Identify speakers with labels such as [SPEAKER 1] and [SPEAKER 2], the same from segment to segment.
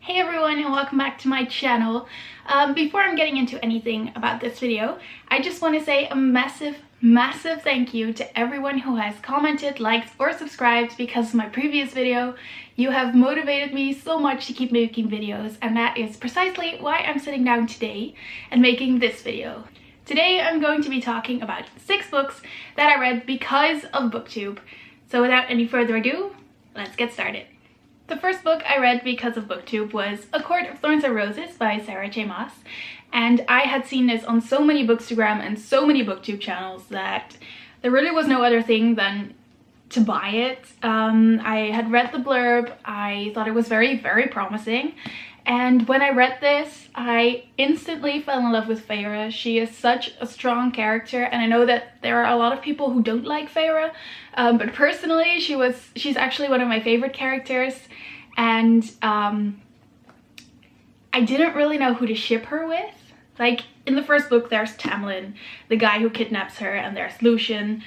[SPEAKER 1] Hey everyone, and welcome back to my channel. Before I'm getting into anything about this video, I just want to say a massive thank you to everyone who has commented, liked or subscribed because of my previous video. You have motivated me so much to keep making videos, and that is precisely why I'm sitting down today and making this video. Today I'm going to be talking about 6 books that I read because of Booktube. So without any further ado, let's get started. The first book I read because of Booktube was A Court of Thorns and Roses by Sarah J. Maas, and I had seen this on so many Bookstagram and so many Booktube channels that there really was no other thing than to buy it. I had read the blurb, I thought it was very promising, and when I read this I instantly fell in love with Feyre. She is such a strong character, and I know that there are a lot of people who don't like Feyre, but personally she's actually one of my favorite characters, and I didn't really know who to ship her with. Like, in the first book there's Tamlin, the guy who kidnaps her, and there's Lucien,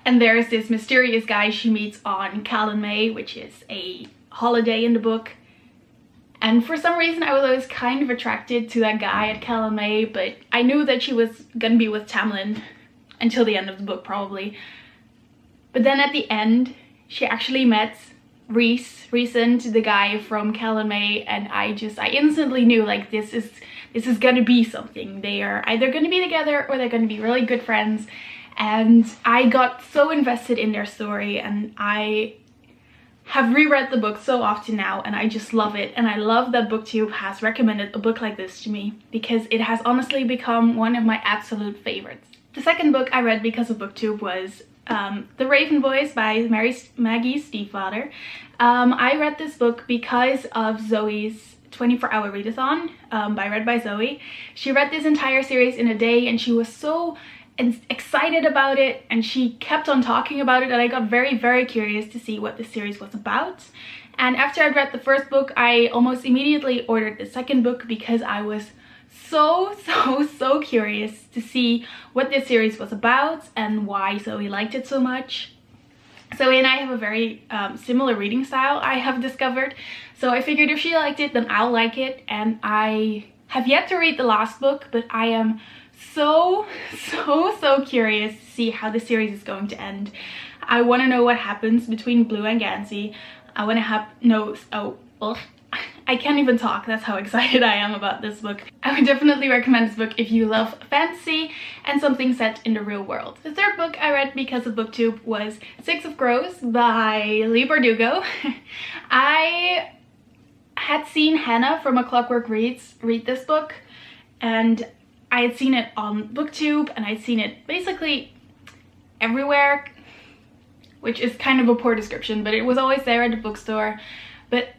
[SPEAKER 1] and there's this mysterious guy she meets on Calanmai, which is a holiday in the book. And for some reason I was always kind of attracted to that guy at Calanmai, but I knew that she was gonna be with Tamlin until the end of the book probably. But then at the end she actually met Rhysand, the guy from Calanmai, and I instantly knew, like, this is gonna be something. They are either gonna be together or they're gonna be really good friends, and I got so invested in their story, and I have reread the book so often now, and I just love it. And I love that Booktube has recommended a book like this to me, because it has honestly become one of my absolute favorites. The second book I read because of Booktube was The Raven Boys by Maggie's Stiefvater. I read this book because of Zoe's 24-hour readathon by Read by Zoe. She read this entire series in a day, and she was so excited about it, and she kept on talking about it, and I got very curious to see what the series was about. And after I'd read the first book, I almost immediately ordered the second book because I was so curious to see what this series was about and why Zoe liked it so much. Zoe and I have a very similar reading style, I have discovered, so I figured if she liked it then I'll like it. And I have yet to read the last book, but I am so curious to see how the series is going to end. I want to know what happens between Blue and Gansey. I want to I can't even talk, that's how excited I am about this book. I would definitely recommend this book if you love fantasy and something set in the real world. The third book I read because of Booktube was Six of Crows by Leigh Bardugo. I had seen Hannah from A Clockwork Reads read this book, and I had seen it on Booktube, and I'd seen it basically everywhere, which is kind of a poor description, but it was always there at the bookstore. But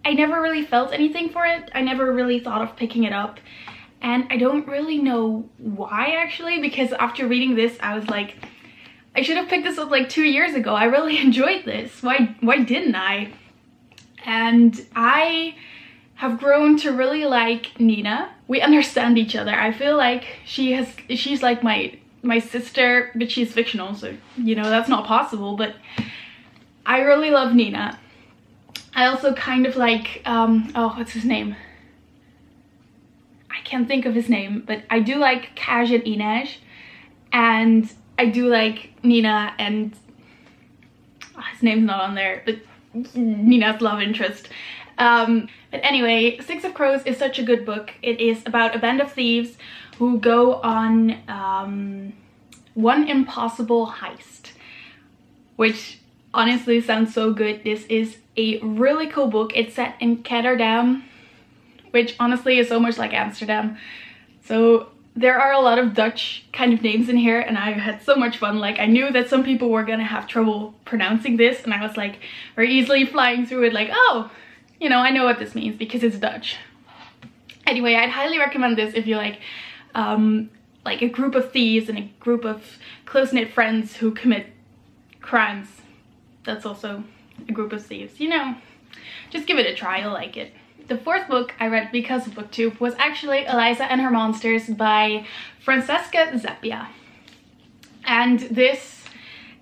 [SPEAKER 1] I never really felt anything for it. I never really thought of picking it up, and I don't really know why actually, because after reading this I was like, I should have picked this up like 2 years ago. I really enjoyed this. Why didn't I? And I have grown to really like Nina. We understand each other. I feel like she's like my sister, but she's fictional, so you know that's not possible, but I really love Nina. I also kind of like oh, what's his name? I can't think of his name, but I do like Kaj and Inej, and I do like Nina, and his name's not on there, but Nina's love interest. But anyway, Six of Crows is such a good book. It is about a band of thieves who go on one impossible heist, which honestly sounds so good. This is a really cool book. It's set in Ketterdam, which honestly is so much like Amsterdam. So there are a lot of Dutch kind of names in here, and I had so much fun. Like, I knew that some people were gonna have trouble pronouncing this, and I was like very easily flying through it, like, oh, you know, I know what this means because it's Dutch. Anyway, I'd highly recommend this if you like a group of thieves and a group of close-knit friends who commit crimes. That's also a group of thieves, you know. Just give it a try, you'll like it. The fourth book I read because of Booktube was actually Eliza and Her Monsters by Francesca Zappia. And this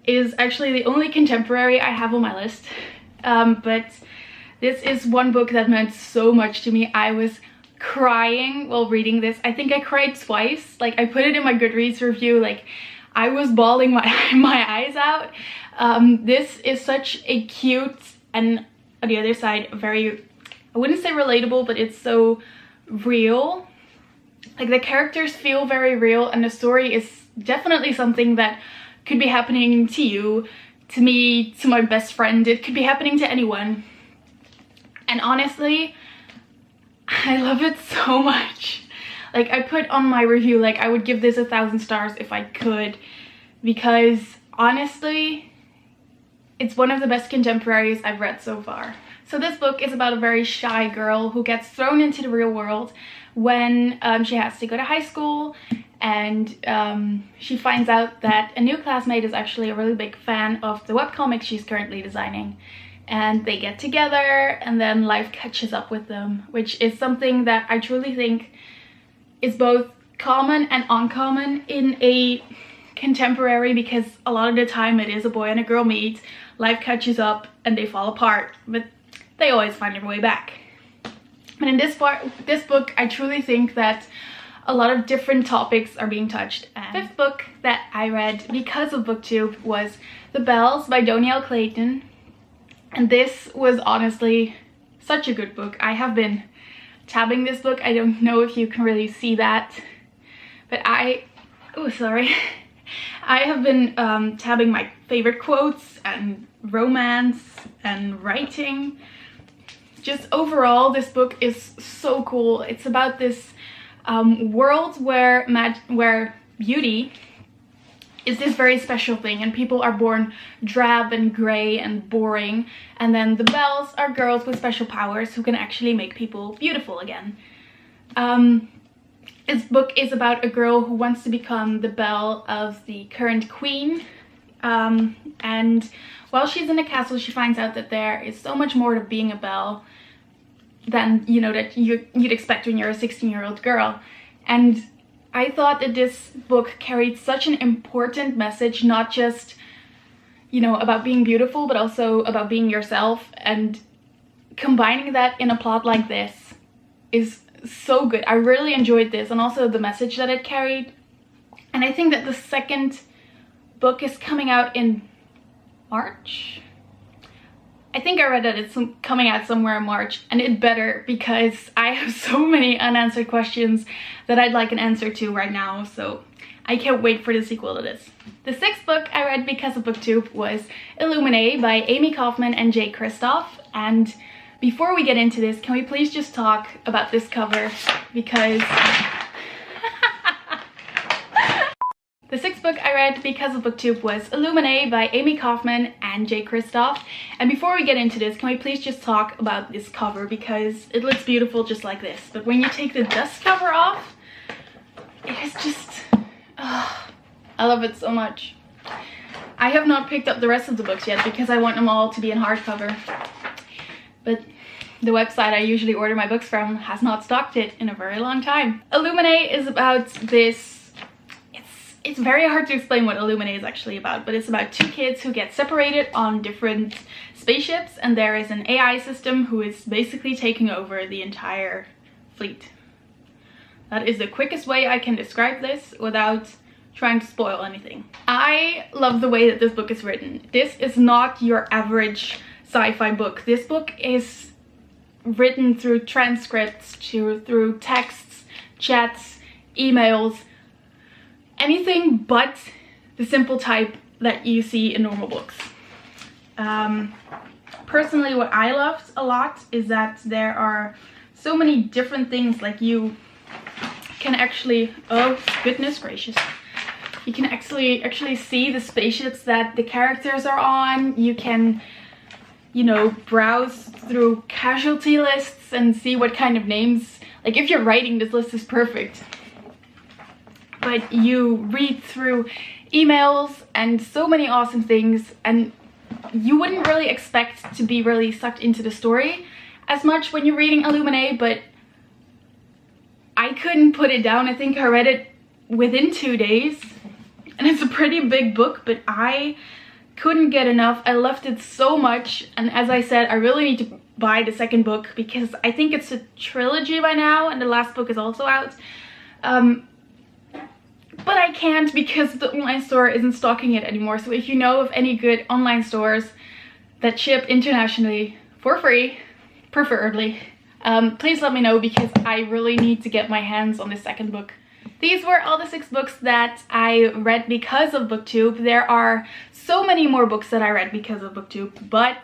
[SPEAKER 1] is actually the only contemporary I have on my list. But This is one book that meant so much to me. I was crying while reading this. I think I cried twice. Like, I put it in my Goodreads review, like I was bawling my eyes out. This is such a cute, and on the other side, very, I wouldn't say relatable, but it's so real. Like, the characters feel very real, and the story is definitely something that could be happening to you, to me, to my best friend. It could be happening to anyone. And honestly, I love it so much. Like, I put on my review, like, I would give this 1,000 stars if I could, because honestly, it's one of the best contemporaries I've read so far. So this book is about a very shy girl who gets thrown into the real world when she has to go to high school, and she finds out that a new classmate is actually a really big fan of the webcomic she's currently designing. And they get together, and then life catches up with them, which is something that I truly think is both common and uncommon in a contemporary, because a lot of the time it is a boy and a girl meet, life catches up, and they fall apart, but they always find their way back. And in this book, I truly think that a lot of different topics are being touched. And the fifth book that I read because of Booktube was The Bells by Donielle Clayton. And this was honestly such a good book. I have been tabbing this book. I don't know if you can really see that, but I have been tabbing my favorite quotes and romance and writing. Just overall, this book is so cool. It's about this world where beauty is this very special thing, and people are born drab and gray and boring, and then the bells are girls with special powers who can actually make people beautiful again. This book is about a girl who wants to become the belle of the current queen, and while she's in the castle, she finds out that there is so much more to being a belle than, you know, that you'd expect when you're a 16-year-old girl. And I thought that this book carried such an important message, not just, you know, about being beautiful, but also about being yourself, and combining that in a plot like this is so good. I really enjoyed this, and also the message that it carried. And I think that the second book is coming out in March. I think I read that it's coming out somewhere in March, and it better, because I have so many unanswered questions that I'd like an answer to right now, so I can't wait for the sequel to this. The sixth book I read because of Booktube was Illuminae by Amy Kaufman and Jay Kristoff. And before we get into this, can we please just talk about this cover, because the sixth book I read because of Booktube was Illuminae by Amy Kaufman and Jay Kristoff. And before we get into this, can we please just talk about this cover, because it looks beautiful just like this. But when you take the dust cover off, it is just, oh, I love it so much. I have not picked up the rest of the books yet because I want them all to be in hardcover. But the website I usually order my books from has not stocked it in a very long time. Illuminae is about this, it's very hard to explain what Illuminae is actually about, but it's about two kids who get separated on different spaceships, and there is an AI system who is basically taking over the entire fleet. That is the quickest way I can describe this without trying to spoil anything. I love the way that this book is written. This is not your average sci-fi book. This book is written through transcripts, through texts, chats, emails, anything but the simple type that you see in normal books. Personally, what I loved a lot is that there are so many different things. Like, you can actually, oh goodness gracious, you can actually see the spaceships that the characters are on. You can, you know, browse through casualty lists and see what kind of names, like if you're writing, this list is perfect. But you read through emails and so many awesome things, and you wouldn't really expect to be really sucked into the story as much when you're reading Illuminae, but I couldn't put it down. I think I read it within 2 days, and it's a pretty big book, but I couldn't get enough. I loved it so much, and as I said, I really need to buy the second book because I think it's a trilogy by now and the last book is also out. But I can't because the online store isn't stocking it anymore. So if you know of any good online stores that ship internationally for free, preferably, please let me know because I really need to get my hands on the second book. These were all the 6 books that I read because of Booktube. There are so many more books that I read because of Booktube, but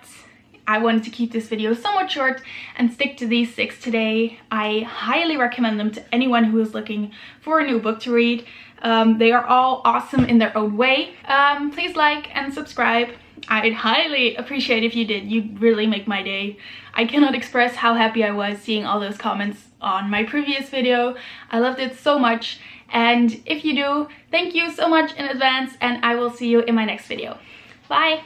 [SPEAKER 1] I wanted to keep this video somewhat short and stick to these 6 today. I highly recommend them to anyone who is looking for a new book to read. They are all awesome in their own way. Please like and subscribe. I'd highly appreciate if you did. You'd really make my day. I cannot express how happy I was seeing all those comments on my previous video. I loved it so much. And if you do, thank you so much in advance and I will see you in my next video. Bye!